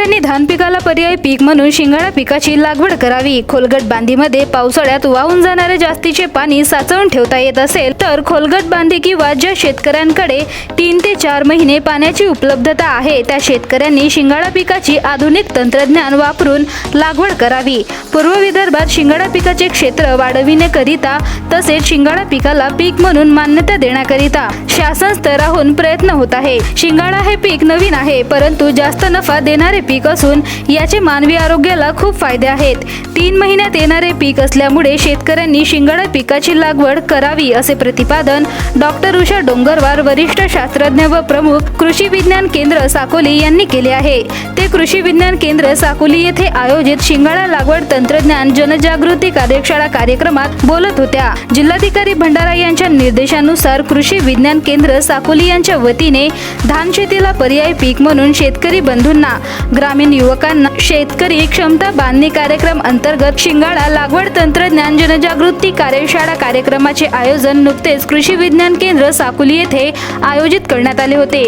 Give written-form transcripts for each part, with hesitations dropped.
शेतकऱ्यांनी धान पिकाला पर्यायी पीक म्हणून शिंगाडा पिकाची लागवड करावी। खोलगट बांधीमध्ये पावसाळ्यात वाहून जाणारे जास्तीचे पाणी साचवून ठेवता येत असेल तर खोलगट बांधी किंवा ज्या शेतकऱ्यांकडे 3 ते 4 महिने पाण्याची उपलब्धता आहे त्या शेतकऱ्यांनी शिंगाडा पिकाची आधुनिक तंत्रज्ञान वापरून लागवड करावी। पूर्व विदर्भात शिंगाडा पिकाचे क्षेत्र वाढविण्याकरिता तसेच शिंगाडा पिकाला पीक म्हणून मान्यता देण्याकरिता शासन स्तरावरून प्रयत्न होत आहे। शिंगाडा हे पीक नवीन आहे परंतु जास्त नफा देणारे पीक असून याचे मानवी आरोग्याला खूप फायदे आहेत। 3 महिन्यात येणारे पीक असल्यामुळे शेतकऱ्यांनी शिंगाडा पिकाची लागवड करावी असे प्रतिपादन डॉक्टर उषा डोंगरवार वरिष्ठ शास्त्रज्ञ व प्रमुख कृषी विज्ञान केंद्र साकोली यांनी केले आहे। ते कृषी विज्ञान केंद्र साकोली येथे आयोजित शिंगाडा लागवड तंत्रज्ञान जनजागृती कार्यशाळा कार्यक्रमात बोलत होत्या। जिल्हाधिकारी भंडारा यांच्या निर्देशानुसार कृषी विज्ञान केंद्र साकोली यांच्या वतीने धान शेतीला पर्यायी पीक म्हणून शेतकरी बंधूंना ग्रामीण युवकांना शेतकरी क्षमता बांधणी कार्यक्रम अंतर्गत शिंगाडा लागवड तंत्रज्ञान जनजागृती कार्यशाळा कार्यक्रमाचे आयोजन नुकतेच कृषी विज्ञान केंद्र साकोली येथे आयोजित करण्यात आले होते।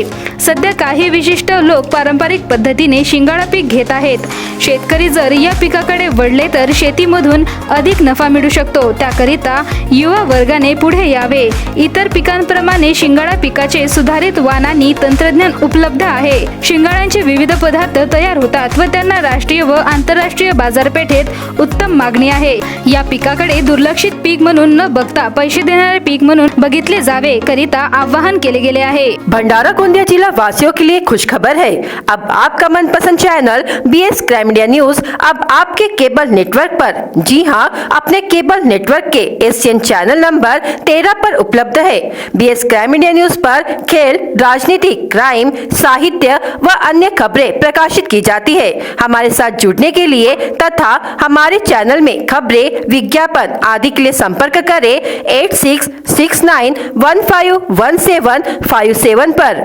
सध्या काही विशिष्ट लोक पारंपरिक पद्धतीने शिंगाडा पीक घेत आहेत। शेतकरी जर या पिकाकडे वळले तर शेतीमधून अधिक नफा मिळू शकतो। त्याकरिता युवा वर्गाने पुढे यावे। इतर पिकांप्रमाणे शिंगाडा पिकाचे सुधारित वाणानी तंत्रज्ञान उपलब्ध आहे। शिंगाड्यांचे विविध पदार्थ तयार होतात व त्यांना राष्ट्रीय व आंतरराष्ट्रीय बाजारपेठेत उत्तम मागणी आहे। या पिकाकडे दुर्लक्षित पीक म्हणून न बघता पैसे देणारे पीक म्हणून बघितले जावे करिता आवाहन केले गेले आहे। भंडारा गोंदिया जिला वासियों के लिए खुशखबर है। अब आपका मनपसंद channel BS crime media news अब आपके केबल नेटवर्क पर, जी हां, अपने केबल नेटवर्क के एशियन चैनल नंबर 13 पर उपलब्ध है। BS क्राइम मीडिया न्यूज पर खेल, राजनीति, क्राइम, साहित्य व अन्य खबरें प्रकाशित की जाती है। हमारे साथ जुड़ने के लिए तथा हमारे चैनल में खबरें, विज्ञापन आदि के लिए संपर्क करें 8669151757 पर।